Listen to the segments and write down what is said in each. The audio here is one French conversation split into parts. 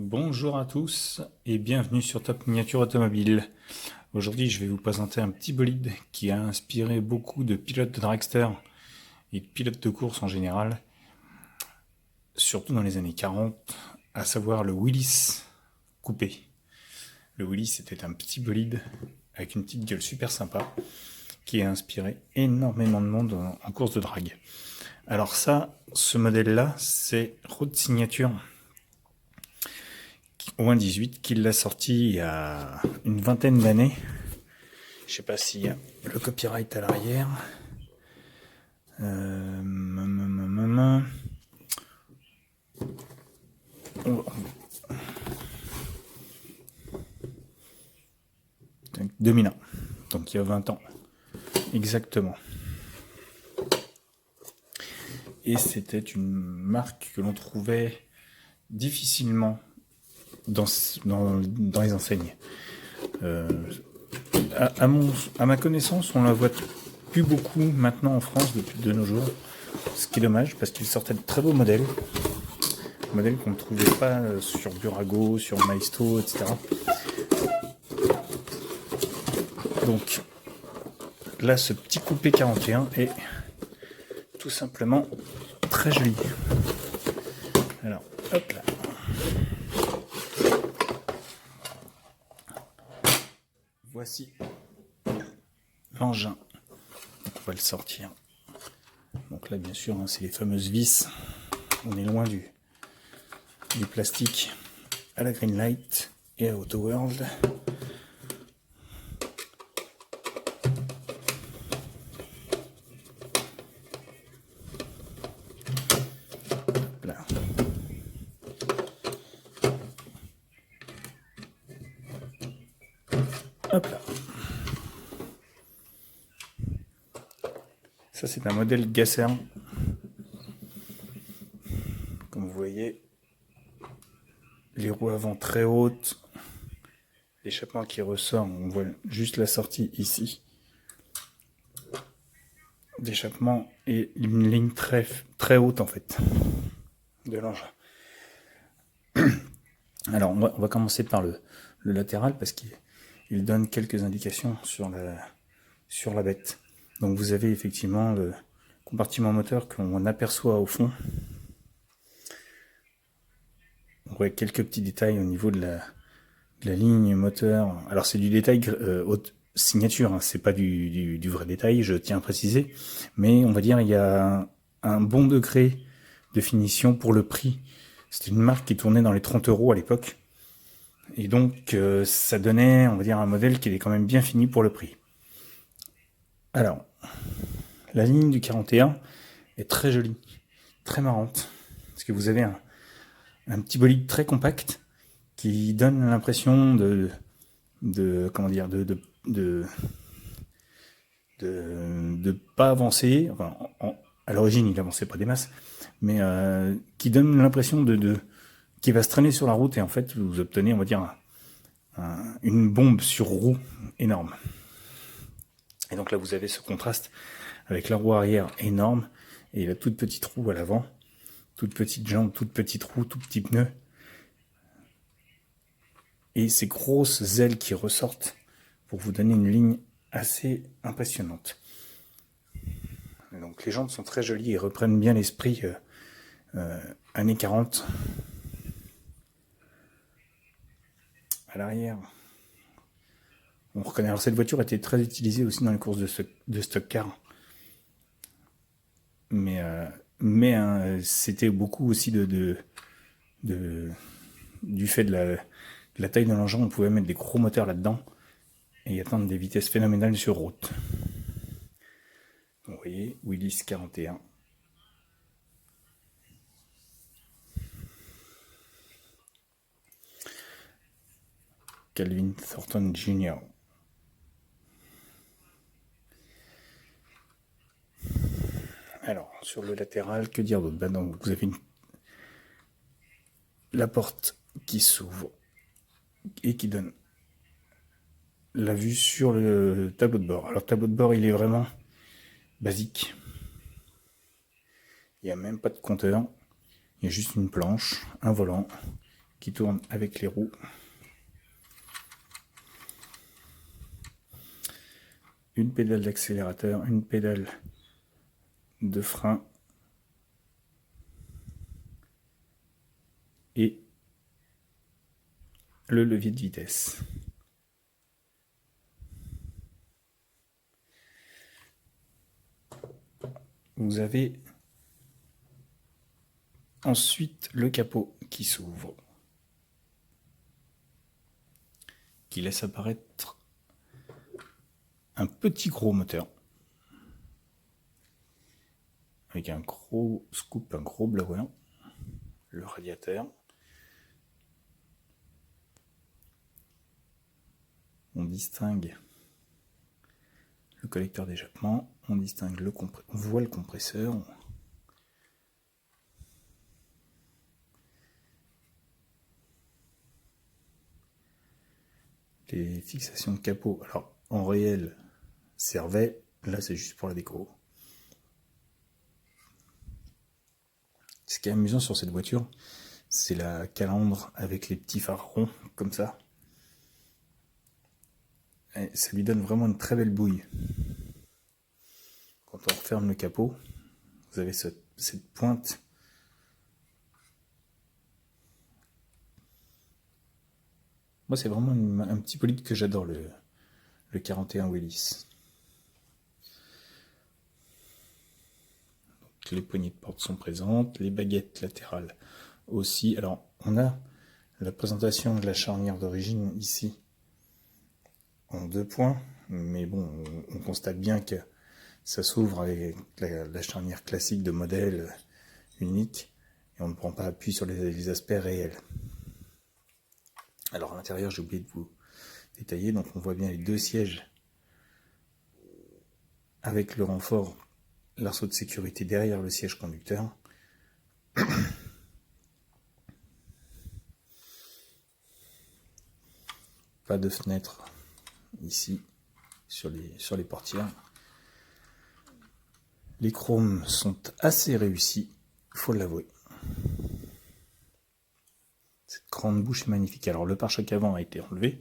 Bonjour à tous et bienvenue sur Top Miniature Automobile. Aujourd'hui, je vais vous présenter un petit bolide qui a inspiré beaucoup de pilotes de dragster et de pilotes de course en général, surtout dans les années 40, à savoir le Willys coupé. Le Willys était un petit bolide avec une petite gueule super sympa qui a inspiré énormément de monde en course de drague. Alors ça, ce modèle-là, c'est Road Signature au 1.18 qui l'a sorti il y a une vingtaine d'années. Je sais pas s'il y a le copyright à l'arrière. Oh. 2001, donc il y a 20 ans exactement. Et c'était une marque que l'on trouvait difficilement dans les enseignes. À ma connaissance, on la voit plus beaucoup maintenant en France depuis de nos jours, ce qui est dommage parce qu'il sortait de très beaux modèles qu'on ne trouvait pas sur Burago, sur Maisto, etc. Donc là, ce petit coupé 41 est tout simplement très joli. Alors, hop là. Voici l'engin. On va le sortir. Donc là, bien sûr, hein, c'est les fameuses vis. On est loin du plastique à la Greenlight et à Auto World. Là. Hop là. Ça, c'est un modèle Gasser. Comme vous voyez, les roues avant très hautes, l'échappement qui ressort, on voit juste la sortie ici d'échappement et une ligne très haute en fait de l'engin. Alors on va commencer par le latéral parce qu'il donne quelques indications sur la bête. Donc vous avez effectivement le compartiment moteur qu'on aperçoit au fond. On voit quelques petits détails au niveau de la ligne moteur. Alors c'est du détail haute signature, hein, c'est pas du vrai détail, je tiens à préciser. Mais on va dire il y a un bon degré de finition pour le prix. C'était une marque qui tournait dans les 30 € à l'époque. Et donc ça donnait, on va dire, un modèle qui est quand même bien fini pour le prix. Alors, la ligne du 41 est très jolie, très marrante. Parce que vous avez un petit bolide très compact qui donne l'impression de pas avancer. Enfin, à l'origine, il avançait pas des masses, mais qui donne l'impression qui va se traîner sur la route et en fait, vous obtenez, on va dire, une bombe sur roue énorme. Et donc là, vous avez ce contraste avec la roue arrière énorme et la toute petite roue à l'avant, toute petite jambe, toute petite roue, tout petit pneu. Et ces grosses ailes qui ressortent pour vous donner une ligne assez impressionnante. Et donc les jantes sont très jolies et reprennent bien l'esprit années 40. À l'arrière, on reconnaît. Alors cette voiture était très utilisée aussi dans les courses de stock car. Mais c'était beaucoup aussi du fait de la taille de l'engin, on pouvait mettre des gros moteurs là-dedans et atteindre des vitesses phénoménales sur route. Vous voyez, Willys 41. Calvin Thornton Jr. Alors, sur le latéral, que dire d'autre? Donc, vous avez la porte qui s'ouvre et qui donne la vue sur le tableau de bord. Alors, le tableau de bord, il est vraiment basique. Il n'y a même pas de compteur. Il y a juste une planche, un volant qui tourne avec les roues. Une pédale d'accélérateur, une pédale de frein et le levier de vitesse. Vous avez ensuite le capot qui s'ouvre, qui laisse apparaître un petit gros moteur avec un gros scoop, un gros blower, le radiateur. On distingue le collecteur d'échappement, on distingue on voit le compresseur. Les fixations de capot, alors en réel, servaient, là c'est juste pour la déco. Ce qui est amusant sur cette voiture, c'est la calandre avec les petits phares ronds, comme ça. Et ça lui donne vraiment une très belle bouille. Quand on referme le capot, vous avez cette pointe. Moi, c'est vraiment un petit bolide que j'adore, le 41 Willys. Donc, les poignées de porte sont présentes, les baguettes latérales aussi. Alors, on a la présentation de la charnière d'origine ici en 2 points, mais bon, on constate bien que ça s'ouvre avec la charnière classique de modèle unique et on ne prend pas appui sur les aspects réels. Alors à l'intérieur, j'ai oublié de vous détailler, donc on voit bien les 2 sièges avec le renfort, l'arceau de sécurité derrière le siège conducteur. Pas de fenêtre ici sur les portières. Les chromes sont assez réussis, il faut l'avouer. Cette grande bouche est magnifique. Alors le pare-choc avant a été enlevé,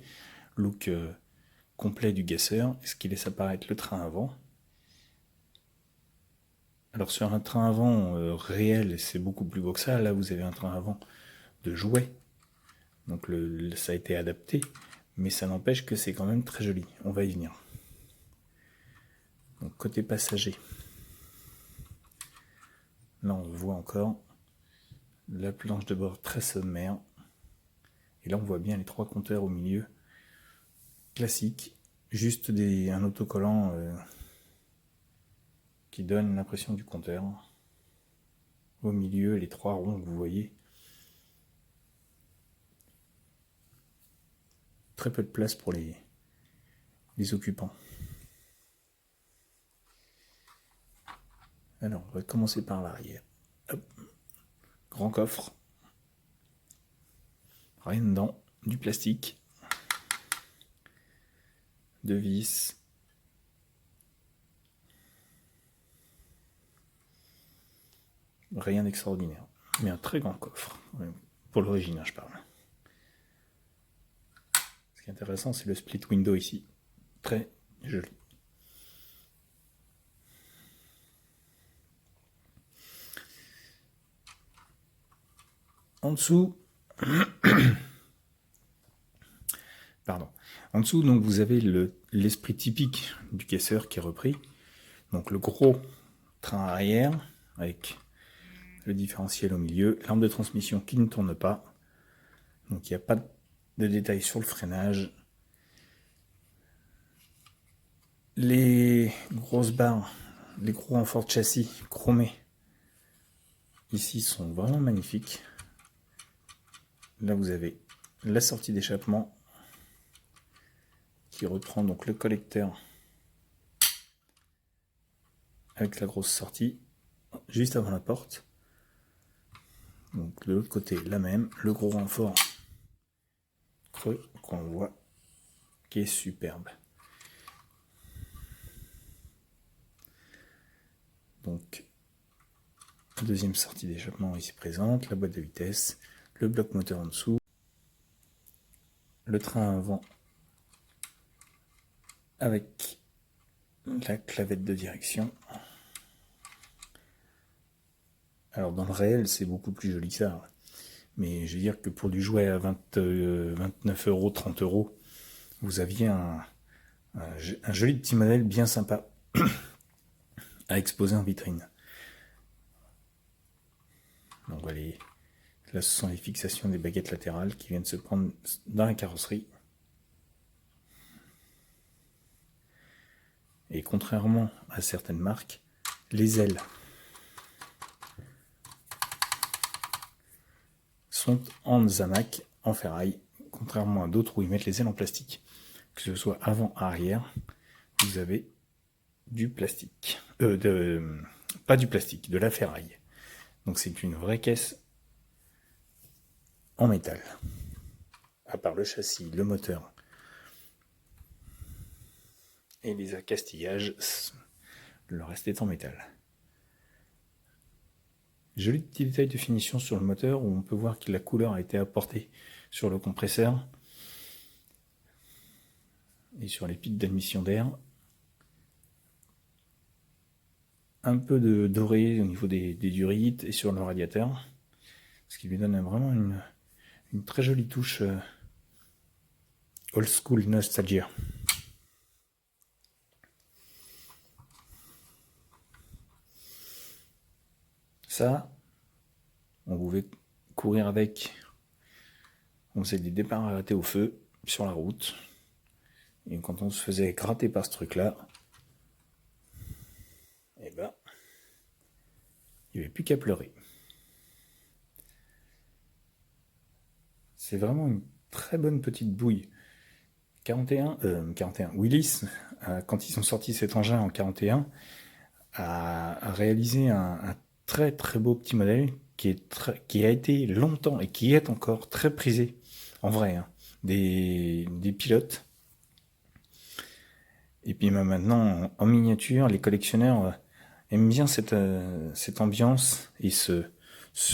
look complet du Gasser, ce qui laisse apparaître le train avant. Alors sur un train avant réel, c'est beaucoup plus beau que ça. Là vous avez un train avant de jouet, donc ça a été adapté, mais ça n'empêche que c'est quand même très joli. On va y venir. Donc côté passager, là on voit encore la planche de bord très sommaire. Et là on voit bien les 3 compteurs au milieu, classique, juste un autocollant qui donne l'impression du compteur. Au milieu, les 3 ronds que vous voyez. Très peu de place pour les occupants. Alors, on va commencer par l'arrière. Hop. Grand coffre. Rien dedans. Du plastique. 2 vis. Rien d'extraordinaire. Mais un très grand coffre. Pour l'origine, je parle. Ce qui est intéressant, c'est le split window ici. Très joli. En dessous, pardon. En dessous, donc vous avez l'esprit typique du Gasser qui est repris. Donc le gros train arrière avec le différentiel au milieu, l'arme de transmission qui ne tourne pas. Donc il n'y a pas de détails sur le freinage. Les grosses barres, les gros renforts de châssis chromés ici sont vraiment magnifiques. Là vous avez la sortie d'échappement qui reprend donc le collecteur avec la grosse sortie juste avant la porte. Donc de l'autre côté la même, le gros renfort creux qu'on voit qui est superbe. Donc deuxième sortie d'échappement ici présente, la boîte de vitesse, le bloc moteur en dessous, le train avant avec la clavette de direction. Alors dans le réel, c'est beaucoup plus joli que ça. Mais je veux dire que pour du jouet à 29 euros, 30 euros, vous aviez un joli petit modèle bien sympa à exposer en vitrine. Donc voilà, là ce sont les fixations des baguettes latérales qui viennent se prendre dans la carrosserie. Et contrairement à certaines marques, les ailes sont en zamac, en ferraille, contrairement à d'autres où ils mettent les ailes en plastique. Que ce soit avant, arrière, vous avez du plastique. Pas du plastique, de la ferraille. Donc c'est une vraie caisse en métal. À part le châssis, le moteur et les accastillages, le reste est en métal. Joli petit détail de finition sur le moteur où on peut voir que la couleur a été apportée sur le compresseur et sur les piles d'admission d'air. Un peu de doré au niveau des durites et sur le radiateur, ce qui lui donne vraiment une très jolie touche old school nostalgia. Ça, on pouvait courir avec. On faisait des départs arrêtés au feu sur la route. Et quand on se faisait gratter par ce truc-là, eh ben, il n'y avait plus qu'à pleurer. C'est vraiment une très bonne petite bouille. 41, Willis, quand ils ont sorti cet engin en 41, a réalisé un très très beau petit modèle qui a été longtemps et qui est encore très prisé, en vrai, hein, des pilotes. Et puis maintenant, en miniature, les collectionneurs aiment bien cette ambiance et ce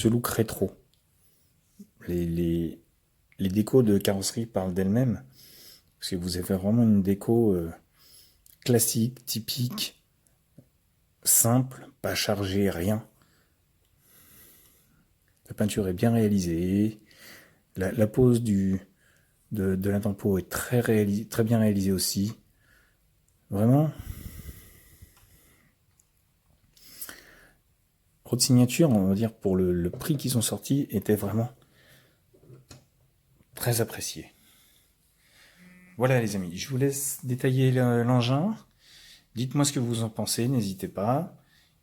look rétro. Les décos de carrosserie parlent d'elles-mêmes, parce que vous avez vraiment une déco classique, typique, simple, pas chargée, rien. La peinture est bien réalisée, la pose de l'intempo est très bien réalisée aussi. Vraiment. Haute signature, on va dire, pour le prix qu'ils ont sorti, était vraiment très apprécié. Voilà les amis, je vous laisse détailler l'engin. Dites-moi ce que vous en pensez, n'hésitez pas.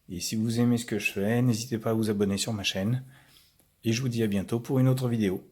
Et si vous aimez ce que je fais, n'hésitez pas à vous abonner sur ma chaîne. Et je vous dis à bientôt pour une autre vidéo.